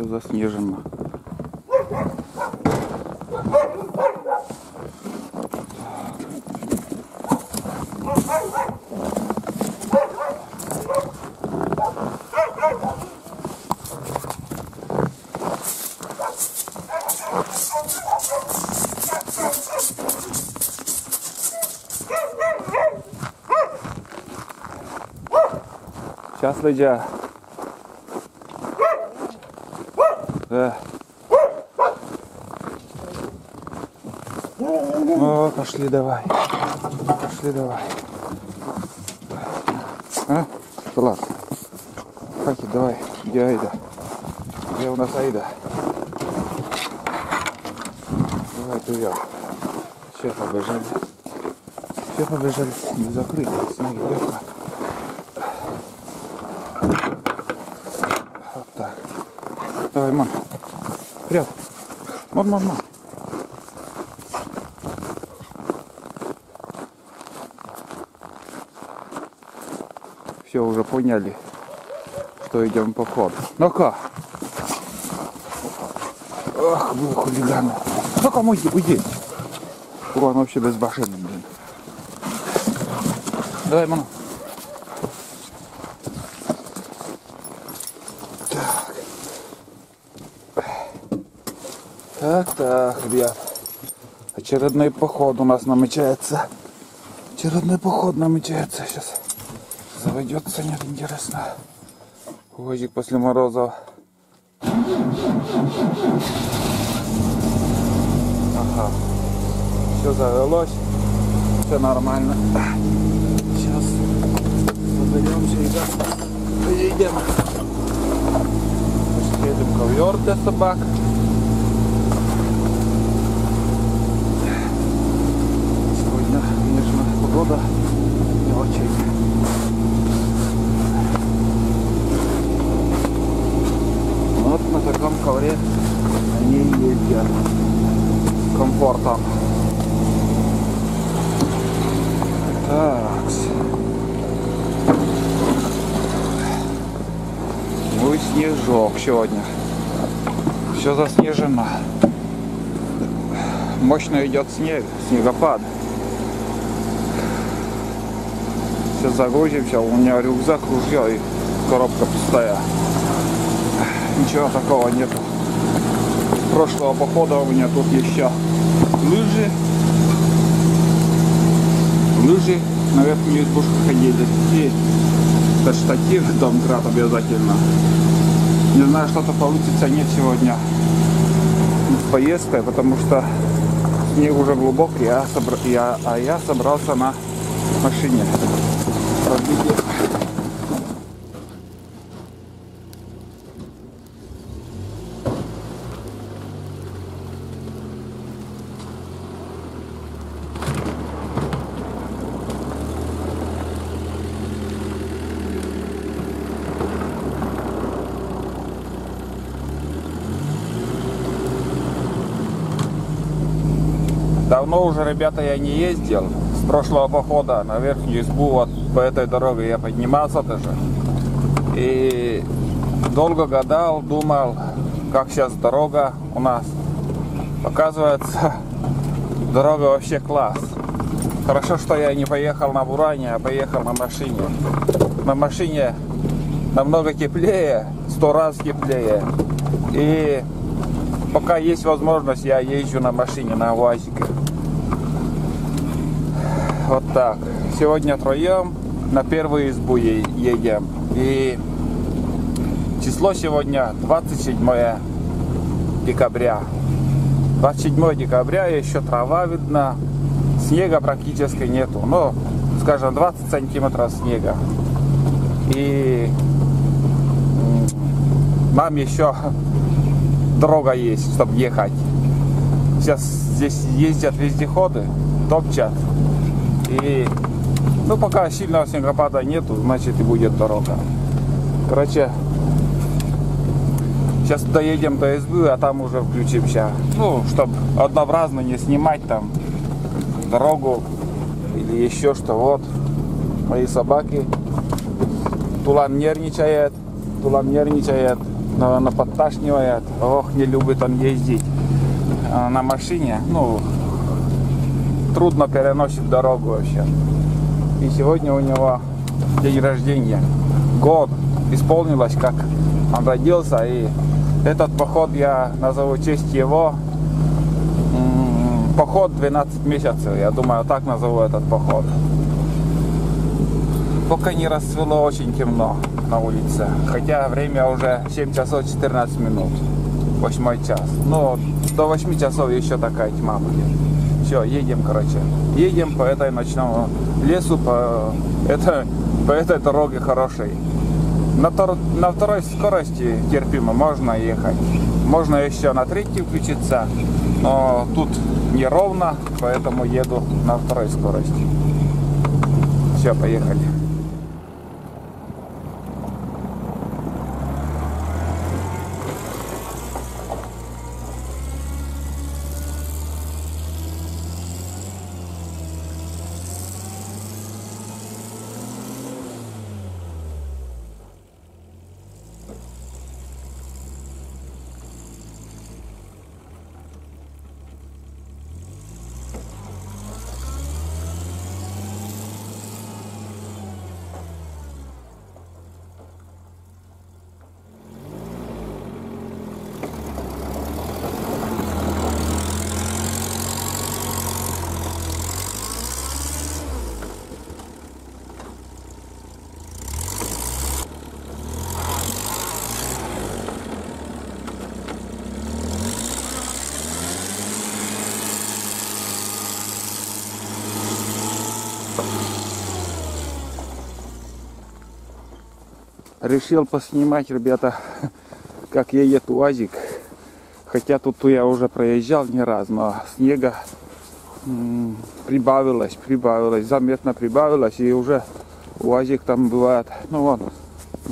Все заснежено. Сейчас, Лидия. Да. О, пошли давай. Пошли давай. А? Класс. Хватит, давай. Где Аида? Где у нас Аида? Давай, привет. Все побежали. Все побежали. Не закрыли. Снег легко. Вот так. Давай, мам. Вперед. Мам. Все уже поняли, что идем по ходу. Ну-ка. Ах, вы хулиганы. Ну-ка, уйди. Он вообще безбашенный, блин. Давай, мам. Так, ребят. Очередной поход у нас намечается. Сейчас заведется, нет, интересно. Ужик после морозов. Ага. Все завелось. Все нормально. Сейчас заберемся и поедем. Едем ковер для собак. Сегодня, конечно, погода не очень. Вот на таком ковре они ездят с комфортом. Так. Ну и снежок сегодня. Все заснежено. Мощно идет снегопад. Сейчас загрузимся. У меня рюкзак, ружье и коробка пустая. Ничего такого нету. С прошлого похода у меня тут еще лыжи на верхнюю избушку ходили. И штатив домкрат обязательно. Не знаю, что-то получится, нет сегодня с поездкой, потому что снег уже глубокий, а я собрался на машине. Давно уже, ребята, я не ездил. С прошлого похода на верхнюю избу, вот по этой дороге я поднимался тоже. И долго гадал, думал, как сейчас дорога у нас. Оказывается, дорога вообще класс. Хорошо, что я не поехал на буране, а поехал на машине. На машине намного теплее, 100 раз теплее. И пока есть возможность, я езжу на машине, на УАЗике. Вот так. Сегодня втроем на первую избу едем. И число сегодня 27 декабря. 27 декабря, еще трава видна. Снега практически нету. Ну, скажем, 20 сантиметров снега. И нам еще дорога есть, чтобы ехать. Сейчас здесь ездят вездеходы, топчат. И ну пока сильного снегопада нету, значит и будет дорога. Короче, сейчас доедем до избы, а там уже включимся. Ну, чтобы однообразно не снимать там дорогу или еще что. Вот мои собаки. Тулан нервничает. наверное, подташнивает. Ох, не любит он ездить на машине. Ну, трудно переносит дорогу вообще. И сегодня у него день рождения. Год исполнилось, как он родился. И этот поход я назову в честь его. Поход 12 месяцев. Я думаю, так назову этот поход. Пока не расцвело, очень темно на улице. Хотя время уже 7 часов 14 минут. 8 час. Но до 8 часов еще такая тьма будет. Все, едем, короче. Едем по этой ночному лесу, по этой дороге хорошей. На второй скорости терпимо можно ехать. Можно еще на третьей включиться. Но тут неровно, поэтому еду на второй скорости. Все, поехали. Решил поснимать, ребята, как едет УАЗик. Хотя тут я уже проезжал не раз, но снега прибавилось, заметно прибавилось. И уже УАЗик там бывает, ну вон,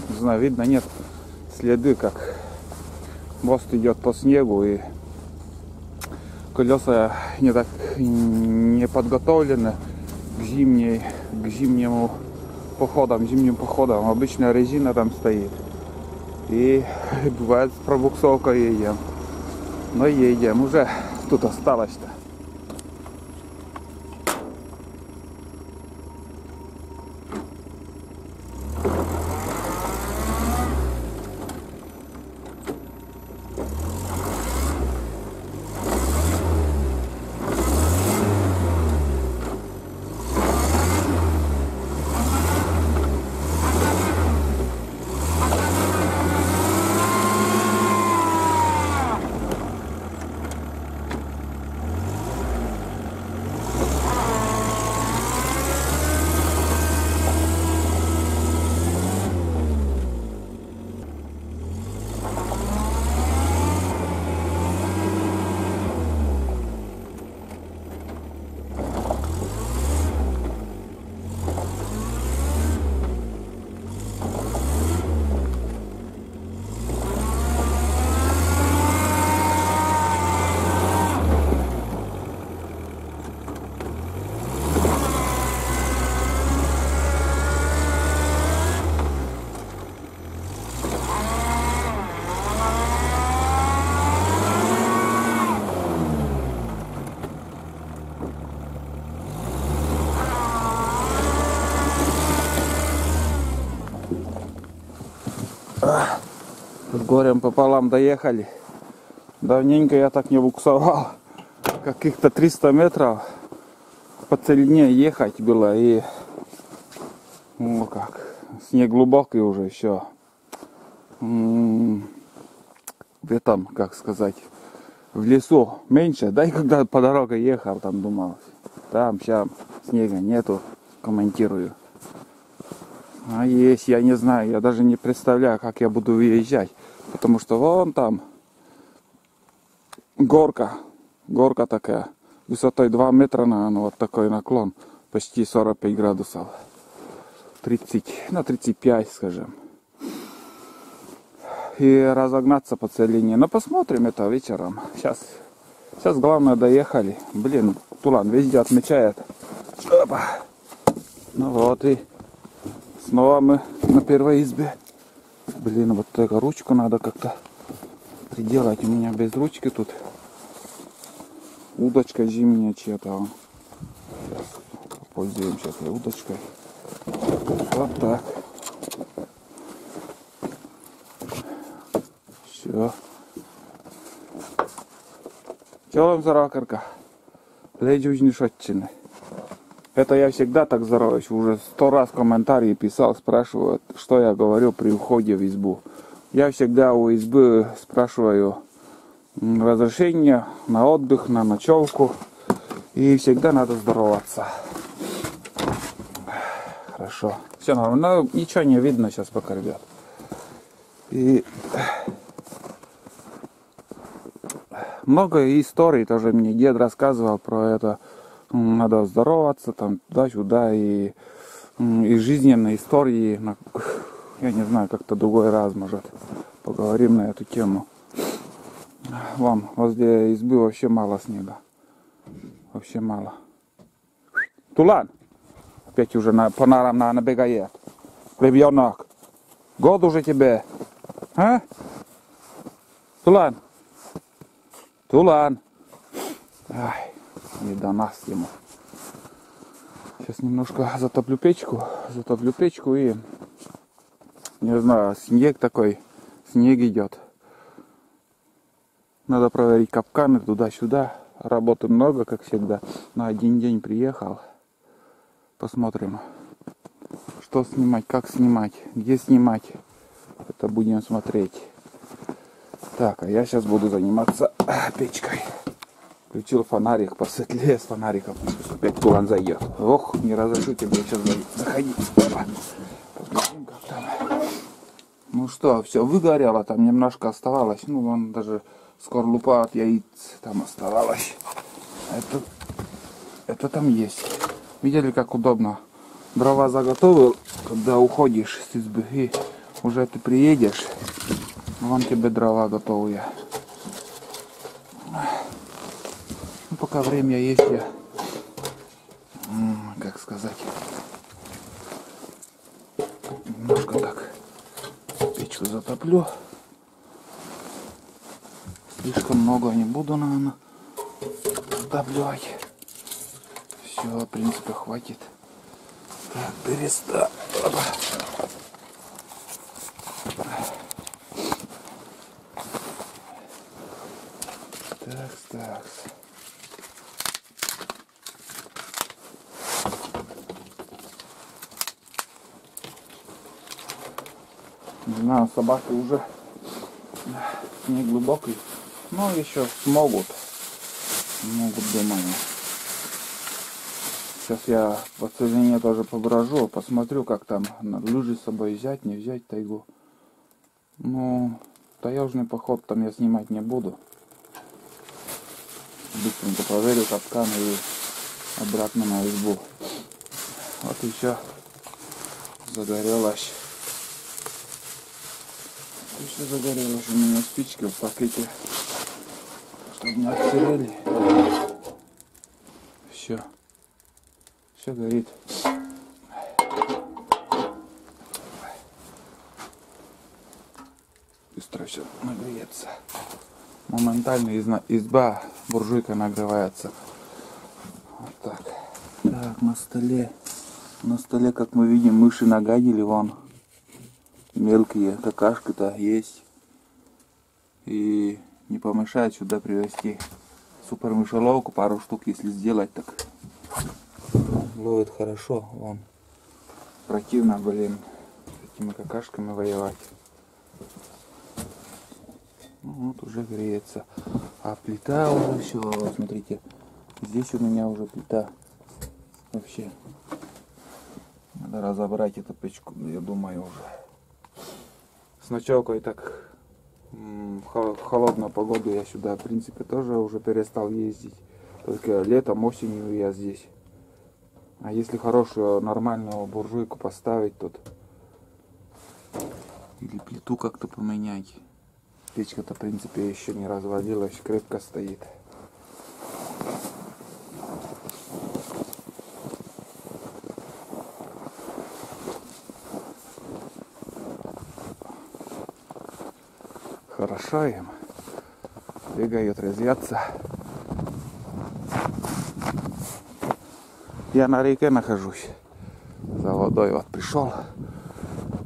не знаю, видно, нет следы, как мост идет по снегу. И колеса не подготовлены к зимним походам. Обычная резина там стоит. И бывает с пробуксовкой едем. Но едем. Уже тут осталось-то. С горем пополам доехали. Давненько я так не буксовал. Каких-то 300 метров по целине ехать было. И ну как, снег глубокий уже еще. В этом, как сказать, в лесу меньше. Да и когда по дороге ехал, там думал, там сейчас снега нету, комментирую. А есть, я не знаю, я даже не представляю, как я буду выезжать. Потому что вон там горка такая, высотой 2 метра, наверное, вот такой наклон, почти 45 градусов. 35, скажем. И разогнаться по целине. Но посмотрим это вечером. Сейчас главное доехали. Блин, Тулан везде отмечает. Опа. Ну вот и снова мы на первой избе. Блин, вот эту ручку надо как-то приделать. У меня без ручки тут удочка зимняя чья-то. Сейчас пользуемся этой удочкой. Вот так. Все. Чё вам заракарка? Леди Ужнишотчины. Это я всегда так здороваюсь. Уже 100 раз комментарии писал, спрашивают, что я говорю при входе в избу. Я всегда у избы спрашиваю разрешение на отдых, на ночевку. И всегда надо здороваться. Хорошо. Все нормально. Но ничего не видно сейчас пока, ребят. И много историй тоже мне дед рассказывал про это. Надо здороваться там туда-сюда. И жизненные истории. Я не знаю, как-то другой раз, может, поговорим на эту тему. Вон, возле избы вообще мало снега. Вообще мало. Тулан! Опять уже по нарам набегает. Ребенок. Год уже тебе. А? Тулан. Тулан. Ай, не до нас ему. Сейчас немножко затоплю печку и, не знаю, снег такой, снег идет. Надо проверить капканы туда-сюда. Работы много, как всегда. На один день приехал. Посмотрим, что снимать, как снимать, где снимать. Это будем смотреть. Так, а я сейчас буду заниматься печкой. Включил фонарик, посветлее с фонариком. Опять Тулан зайдет. Ох, не разрешу тебе сейчас заходить. Посмотрим, как там. Ну что, все выгорело, там немножко оставалось. Ну, вон даже скорлупа от яиц там оставалась. Это там есть. Видели, как удобно? Дрова заготовил, когда уходишь с избы, и уже ты приедешь, вон тебе дрова готовые. Ну, пока время есть, я, как сказать, немножко так печку затоплю. Слишком много не буду, наверное, затапливать. Все, в принципе, хватит. Так, перестал. Так. Не знаю, собаки уже не глубокий, но еще смогут, думаю. Сейчас я по целине тоже поброжу, посмотрю, как там лыжи с собой взять, не взять тайгу. Ну, таежный поход там я снимать не буду. Быстренько проверю капкан и обратно на избу. Вот еще загорелась. Еще загорелась у меня спички в пакете, чтобы не отсырели. Все горит. Быстро все нагреется. Моментально изба буржуйка нагревается. Вот так. Так, на столе, как мы видим, мыши нагадили, вон. Мелкие какашки-то есть. И не помешает сюда привезти супер мышеловку, пару штук, если сделать, так ловит хорошо. Вон. Противно, блин, с этими какашками воевать. Ну, вот уже греется. А плита уже все, вот смотрите. Здесь у меня уже плита. Вообще. Надо разобрать эту печку, я думаю, уже. С ночевкой так в холодную погоду я сюда, в принципе, тоже уже перестал ездить. Только летом, осенью я здесь. А если хорошую, нормальную буржуйку поставить тут, или плиту как-то поменять. Печка-то, в принципе, еще не развалилась, крепко стоит. Хорошо им. Бегают, резвятся. Я на реке нахожусь. За водой вот пришел.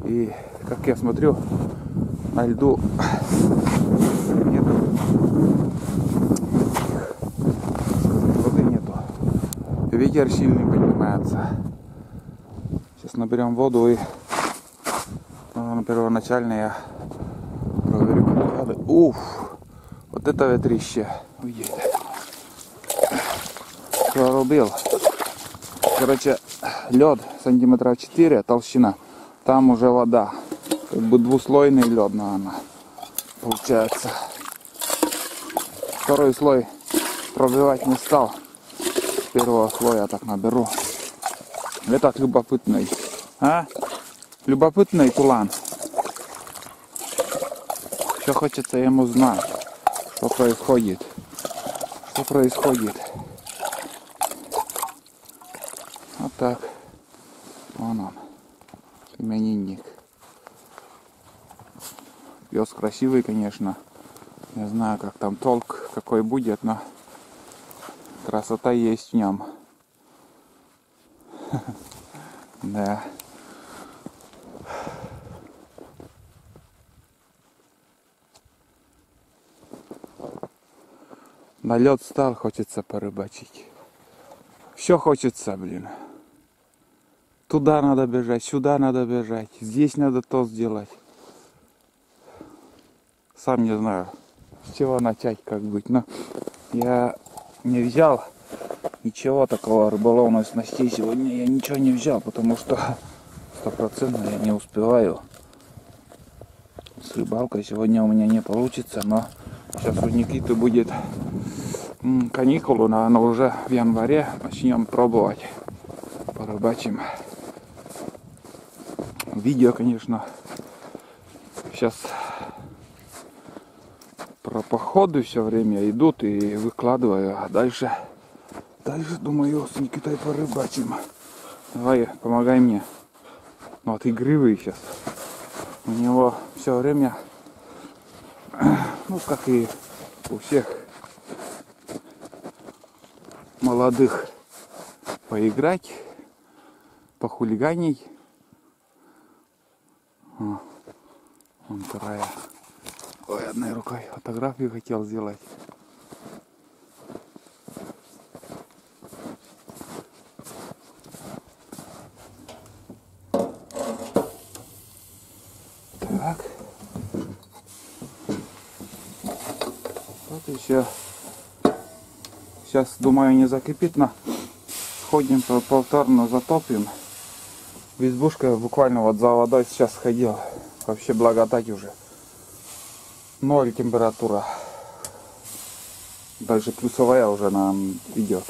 И как я смотрю, на льду нету. Воды нету. Ветер сильный поднимается. Сейчас наберем воду и первоначально я проверю воды. Уф! Вот это ветрище. Прорубил. Короче, лед сантиметров 4 толщина. Там уже вода. Как бы двуслойный лед, наверное, получается. Второй слой пробивать не стал. С первого слоя так наберу. Этот любопытный. А? Любопытный кулан. Все хочется ему знать, что происходит. Что происходит. Вот так. Вон он. Именинник. Пес красивый, конечно. Не знаю, как там толк какой будет, но красота есть в нем. Да. На лед стал, хочется порыбачить. Все хочется, блин. Туда надо бежать, сюда надо бежать. Здесь надо то сделать. Сам не знаю, с чего начать, как быть. Но я не взял ничего такого рыболовной снастей. Сегодня я ничего не взял, потому что 100% я не успеваю. С рыбалкой сегодня у меня не получится, но сейчас у Никиты будет каникулы, наверное, уже в январе начнем пробовать. Порыбачим. Видео, конечно, сейчас про походы все время идут и выкладываю, а дальше думаю, с Никитой порыбачим. Давай, помогай мне. Вот игривый сейчас. У него все время, ну как и у всех молодых, поиграть, похулиганить. Вон вторая. Ой, одной рукой фотографию хотел сделать. Так. Вот еще. Сейчас, думаю, не закипит, но сходим повторно затопим. В избушке буквально вот за водой сейчас ходил. Вообще благодать уже. 0 температура. Даже плюсовая уже нам идет.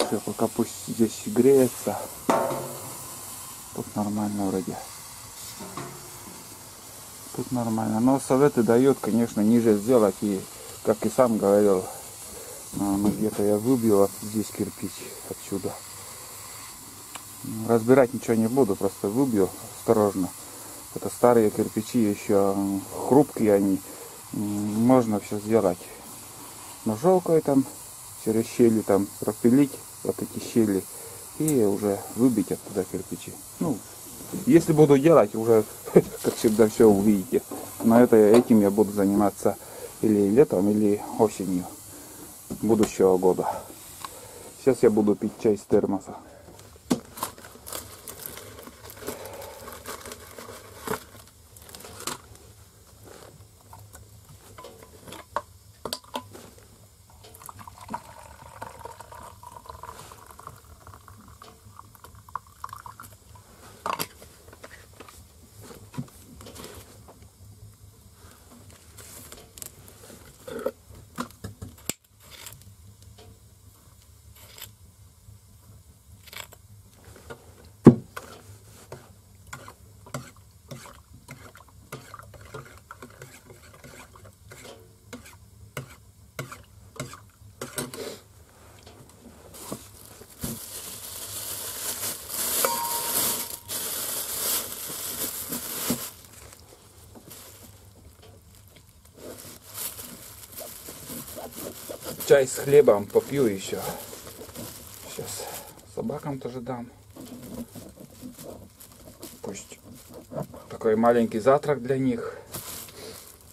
Все, пока пусть здесь греется. Тут нормально вроде. Тут нормально. Но советы дают, конечно, ниже сделать. И, как и сам говорил, где-то я выбил вот здесь кирпич отсюда. Разбирать ничего не буду, просто выбью осторожно. Это старые кирпичи, еще хрупкие они. Можно все сделать ножовкой там, через щели там пропилить вот эти щели и уже выбить оттуда кирпичи. Ну, если буду делать, уже как всегда все увидите. Но этим я буду заниматься или летом, или осенью будущего года. Сейчас я буду пить чай с термоса. чай с хлебом попью еще. Сейчас собакам тоже дам. Пусть такой маленький завтрак для них.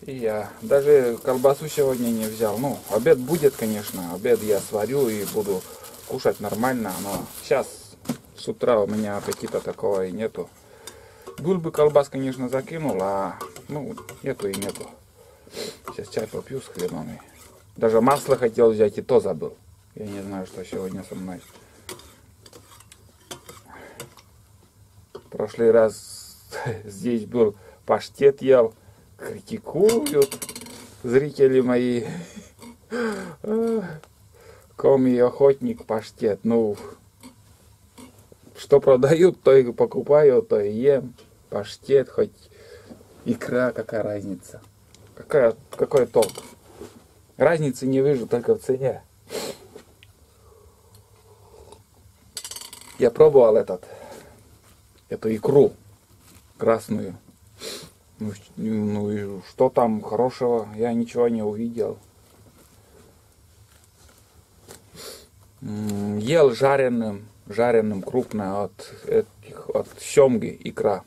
И я даже колбасу сегодня не взял. Ну, обед будет, конечно. Обед я сварю и буду кушать нормально. Но сейчас с утра у меня аппетита такого и нету. Был бы колбас, конечно, закинул, а ну, нету и нету. Сейчас чай попью с хлебом. Даже масло хотел взять, и то забыл. Я не знаю, что сегодня со мной. Прошлый раз здесь был паштет ел. Критикуют зрители мои. Коми охотник паштет. Ну, что продают, то и покупаю, то и ем. Паштет, хоть икра, какая разница? Какой толк? Разницы не вижу, только в цене. Я пробовал эту икру красную. Ну и что там хорошего? Я ничего не увидел. Ел жареным крупно от семги икра.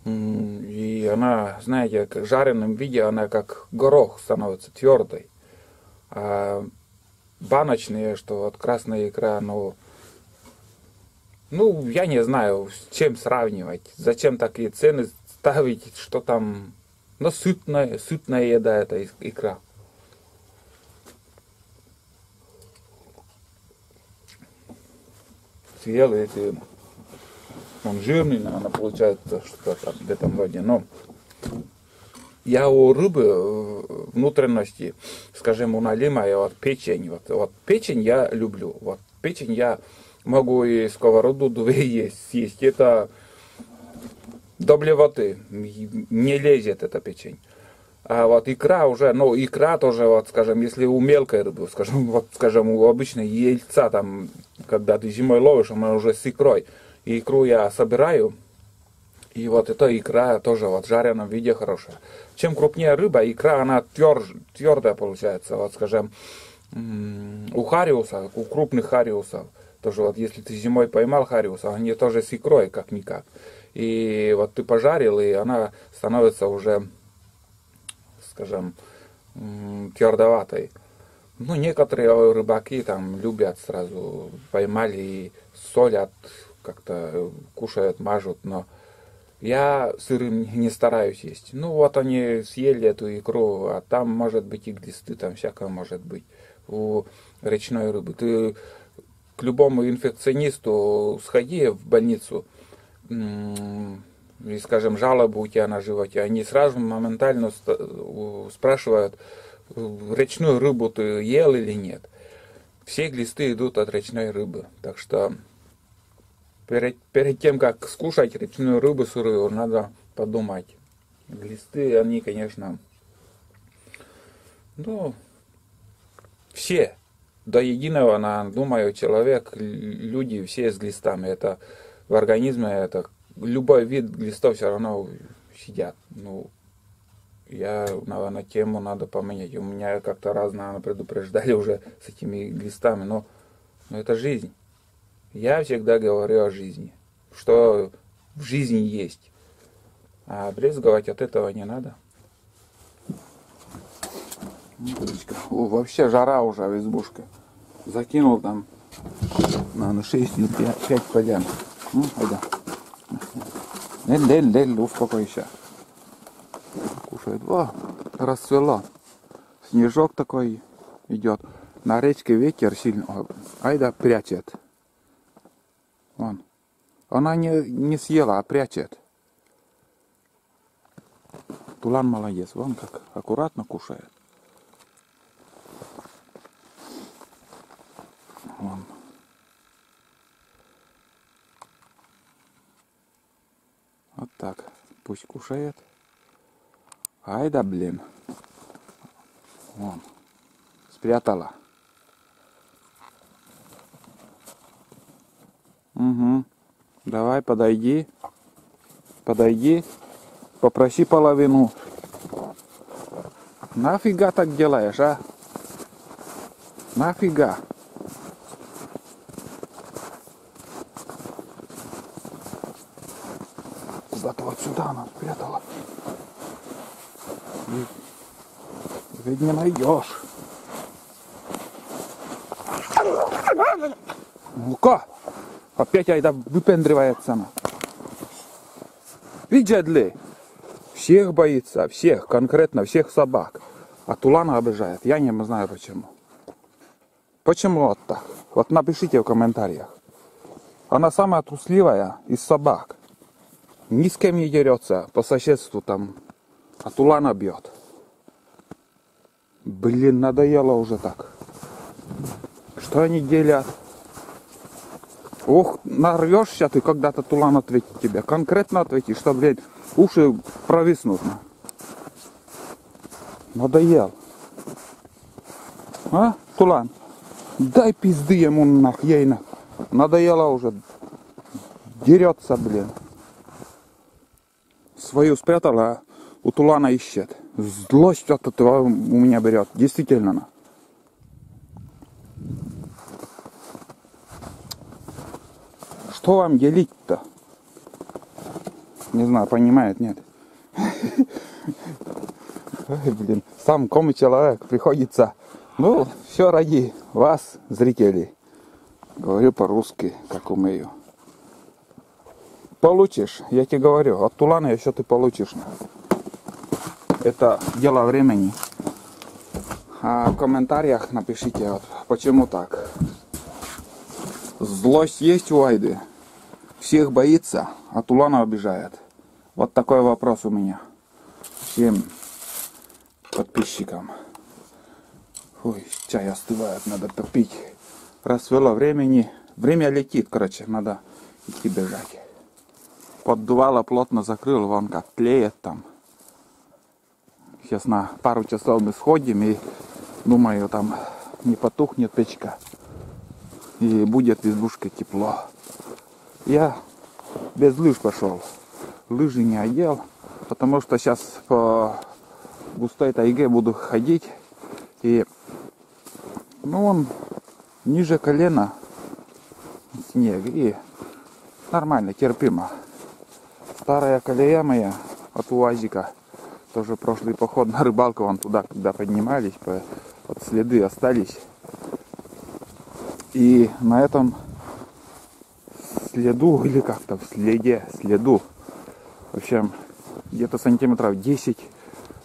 И она, знаете, в жареном виде она как горох становится твердой. А баночные, что вот красная икра, ну я не знаю, с чем сравнивать. Зачем такие цены ставить, что там, ну, сытная еда эта икра. Съел, если он жирный, наверное, получается что-то там в этом роде. Но я у рыбы внутренности, скажем, у налима, вот печень. Вот печень я люблю. Вот печень я могу и сковороду съесть. Это до блевоты. Не лезет эта печень. А вот икра уже, ну икра тоже, вот скажем, если у мелкой рыбы, скажем, у обычной яйца, там, когда ты зимой ловишь, она уже с икрой. И икру я собираю, и вот эта икра тоже вот в жареном виде хорошая. Чем крупнее рыба, икра, она твердая получается. Вот скажем, у хариуса, у крупных хариусов, тоже вот если ты зимой поймал хариуса, они тоже с икрой как-никак. И вот ты пожарил, и она становится уже, скажем, твердоватой. Ну, некоторые рыбаки там любят сразу, поймали и солят, как-то кушают, мажут, но я сырым не стараюсь есть. Ну, вот они съели эту икру, а там может быть и глисты, там всякое может быть у речной рыбы. Ты к любому инфекционисту сходи в больницу, и, скажем, жалобу у тебя на животе, они сразу моментально спрашивают, речную рыбу ты ел или нет. Все глисты идут от речной рыбы. Так что перед тем, как скушать речную рыбу сырую, надо подумать. Глисты, они, конечно, ну, все, до единого, думаю, человек, люди все с глистами. Это в организме, это любой вид глистов все равно сидят. Ну, я, наверное, тему надо поменять. У меня как-то раз, наверное, предупреждали уже с этими глистами, но это жизнь. Я всегда говорю о жизни, что в жизни есть. А брезговать от этого не надо. Вообще жара уже в избушке. Закинул там, наверное, 6 или 5 полян. Ну, айда. Дель, успокойся. Кушает. О, расцвело. Снежок такой идет. На речке ветер сильно. Айда прячет. Вон. Она не съела, а прячет. Тулан молодец. Вон как аккуратно кушает. Вон. Вот так. Пусть кушает. Ай да блин. Вон. Спрятала. Угу. Давай, подойди. Подойди. Попроси половину. Нафига так делаешь, а? Нафига? Куда-то вот сюда она спрятала. Ведь не найдешь. Ну-ка! Опять айда выпендривается она. Видишь ли? Всех боится, всех, конкретно всех собак. А Тулана обижает. Я не знаю почему. Почему вот так? Вот напишите в комментариях. Она самая трусливая из собак. Ни с кем не дерется по соседству там. А Тулана бьет. Блин, надоело уже так. Что они делят? Ох, нарвешься ты, когда-то Тулан ответит тебе. Конкретно ответишь, что, блядь, уши провиснут. Надоел. А, Тулан? Дай пизды ему нах, ей нах. Надоело уже. Дерется, блин. Свою спрятала, а у Тулана ищет. Злость от этого у меня берет. Действительно. Что вам делить-то? Не знаю, понимает, нет. Ой, блин, сам комый человек, приходится. Ну, все ради вас, зрителей. Говорю по-русски, как умею. Получишь, я тебе говорю, от Тулана еще ты получишь. Это дело времени. А в комментариях напишите, вот, почему так. Злость есть у Айды. Всех боится, а Тулана обижает. Вот такой вопрос у меня. Всем подписчикам. Ой, чай остывает, надо попить. Расцвело времени. Время летит, короче, надо идти бежать. Поддувало плотно закрыл, вон как тлеет там. Сейчас на пару часов мы сходим и думаю, там не потухнет печка. И будет в избушке тепло. Я без лыж пошел. Лыжи не одел, потому что сейчас по густой тайге буду ходить. И ну он ниже колена снег. И нормально, терпимо. Старая колея моя от УАЗика. Тоже прошлый поход на рыбалку, вон туда, когда поднимались, вот следы остались. И на этом следу, или как-то в следу, в общем, где-то сантиметров 10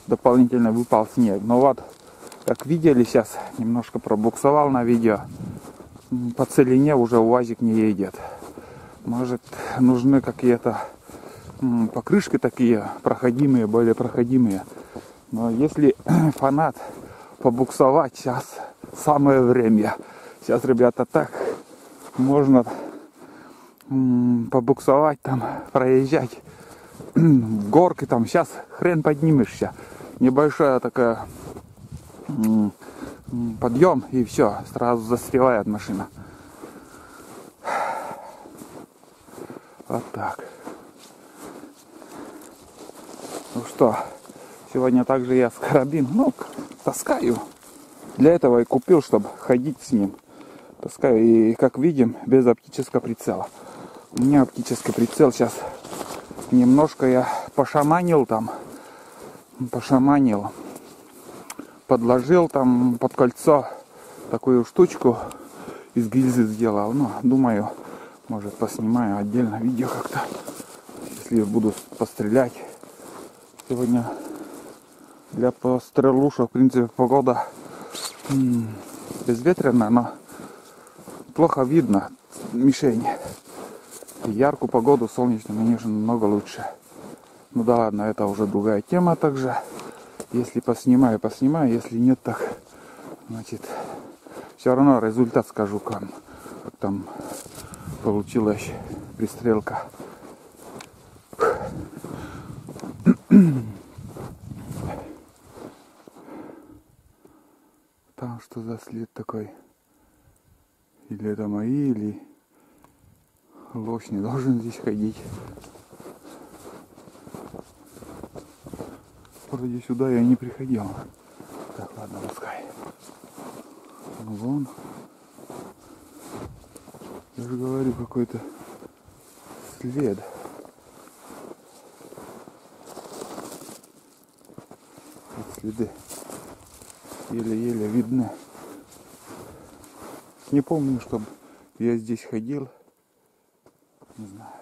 дополнительно выпал снег. Но вот, как видели, сейчас немножко пробуксовал на видео, по целине уже УАЗик не едет. Может, нужны какие-то покрышки такие проходимые, более проходимые. Но если фанат побуксовать, сейчас самое время. Сейчас, ребята, так можно побуксовать, там проезжать в горки, там сейчас хрен поднимешься. Небольшая такая подъем, и все, сразу застревает машина. Вот так. Ну что, сегодня также я с карабин, таскаю. Для этого и купил, чтобы ходить с ним. Таскаю, и как видим, без оптического прицела. У меня оптический прицел сейчас немножко я пошаманил там. Подложил там под кольцо такую штучку из гильзы сделал. Ну, думаю, может поснимаю отдельно видео как-то, если буду пострелять. Сегодня для пострелуша, в принципе, погода безветренная, но плохо видно мишень. Яркую погоду солнечную, конечно, намного лучше. Ну да ладно, это уже другая тема также. Если поснимаю, если нет, так значит все равно результат скажу, как там получилась пристрелка. Там что за след такой? Или это мои, или лось не должен здесь ходить. Вроде сюда я не приходил. Так, ладно, пускай. Вон. Я же говорю, какой-то след. Вот следы еле-еле видны. Не помню, чтобы я здесь ходил. Не знаю.